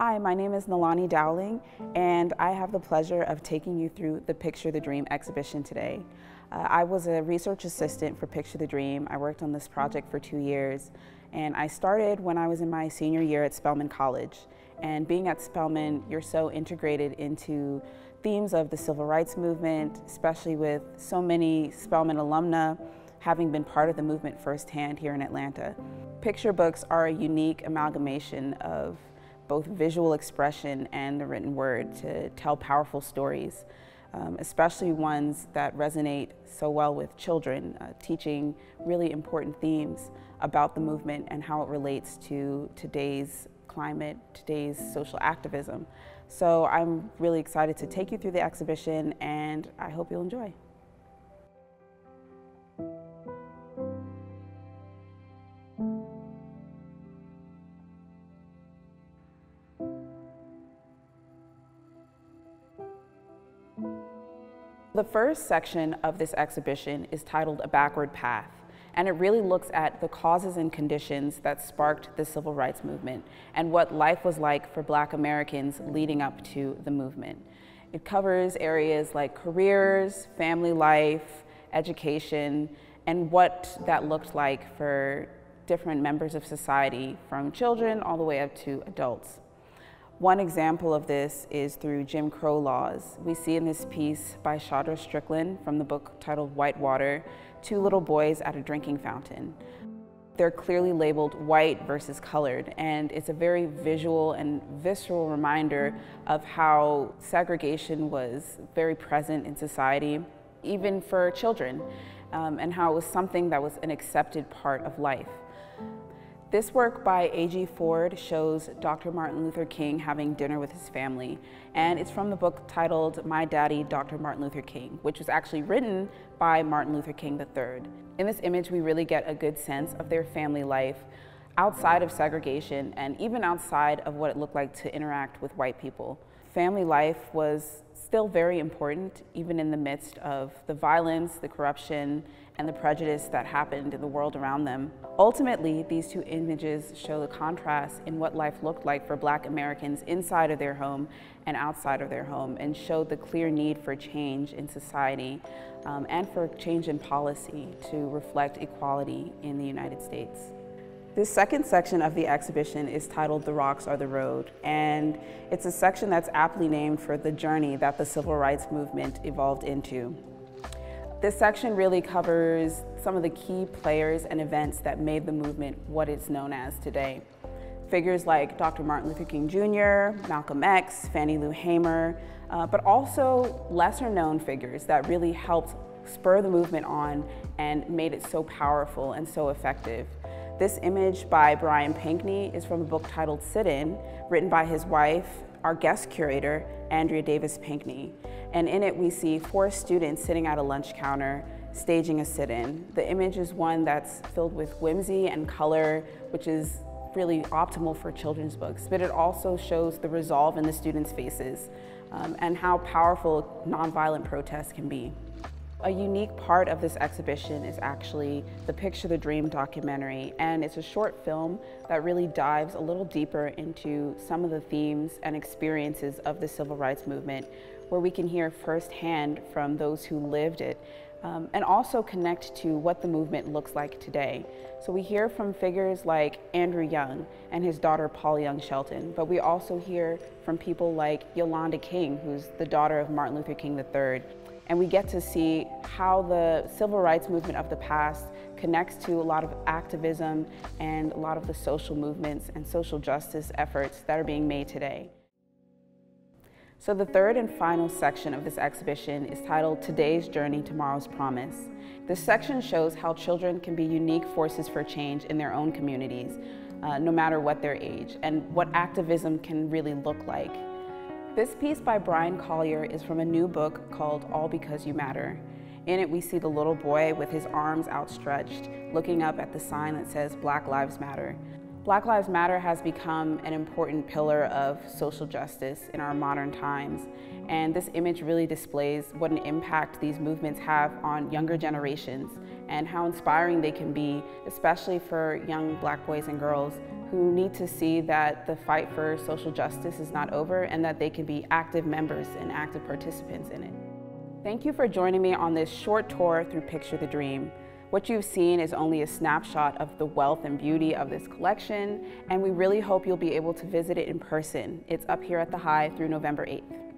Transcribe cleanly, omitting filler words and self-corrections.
Hi, my name is Nalani Dowling, and I have the pleasure of taking you through the Picture the Dream exhibition today. I was a research assistant for Picture the Dream. I worked on this project for 2 years, and I started when I was in my senior year at Spelman College. And being at Spelman, you're so integrated into themes of the civil rights movement, especially with so many Spelman alumna having been part of the movement firsthand here in Atlanta. Picture books are a unique amalgamation of both visual expression and the written word to tell powerful stories, especially ones that resonate so well with children, teaching really important themes about the movement and how it relates to today's climate, today's social activism. So I'm really excited to take you through the exhibition, and I hope you'll enjoy. The first section of this exhibition is titled A Backward Path, and it really looks at the causes and conditions that sparked the civil rights movement and what life was like for Black Americans leading up to the movement. It covers areas like careers, family life, education, and what that looked like for different members of society, from children all the way up to adults. One example of this is through Jim Crow laws. We see in this piece by Shadra Strickland from the book titled Whitewater, 2 little boys at a drinking fountain. They're clearly labeled white versus colored, and it's a very visual and visceral reminder of how segregation was very present in society, even for children, and how it was something that was an accepted part of life. This work by A.G. Ford shows Dr. Martin Luther King having dinner with his family, and it's from the book titled My Daddy, Dr. Martin Luther King, which was actually written by Martin Luther King III. In this image, we really get a good sense of their family life outside of segregation and even outside of what it looked like to interact with white people. Family life was still very important, even in the midst of the violence, the corruption, and the prejudice that happened in the world around them. Ultimately, these 2 images show the contrast in what life looked like for Black Americans inside of their home and outside of their home, and showed the clear need for change in society and for change in policy to reflect equality in the United States. This second section of the exhibition is titled The Rocks Are the Road, and it's a section that's aptly named for the journey that the civil rights movement evolved into. This section really covers some of the key players and events that made the movement what it's known as today. Figures like Dr. Martin Luther King Jr., Malcolm X, Fannie Lou Hamer, but also lesser known figures that really helped spur the movement on and made it so powerful and so effective. This image by Brian Pinkney is from a book titled Sit-In, written by his wife, our guest curator, Andrea Davis Pinkney. And in it, we see 4 students sitting at a lunch counter staging a sit-in. The image is one that's filled with whimsy and color, which is really optimal for children's books, but it also shows the resolve in the students' faces and how powerful nonviolent protest can be. A unique part of this exhibition is actually the Picture the Dream documentary, and it's a short film that really dives a little deeper into some of the themes and experiences of the civil rights movement, where we can hear firsthand from those who lived it, and also connect to what the movement looks like today. So we hear from figures like Andrew Young and his daughter Paula Young Shelton, but we also hear from people like Yolanda King, who's the daughter of Martin Luther King III. And we get to see how the civil rights movement of the past connects to a lot of activism and a lot of the social movements and social justice efforts that are being made today. So the third and final section of this exhibition is titled Today's Journey, Tomorrow's Promise. This section shows how children can be unique forces for change in their own communities, no matter what their age, and what activism can really look like. This piece by Brian Collier is from a new book called All Because You Matter. In it, we see the little boy with his arms outstretched, looking up at the sign that says Black Lives Matter. Black Lives Matter has become an important pillar of social justice in our modern times, and this image really displays what an impact these movements have on younger generations and how inspiring they can be, especially for young Black boys and girls who need to see that the fight for social justice is not over and that they can be active members and active participants in it. Thank you for joining me on this short tour through Picture the Dream. What you've seen is only a snapshot of the wealth and beauty of this collection, and we really hope you'll be able to visit it in person. It's up here at the High through November 8th.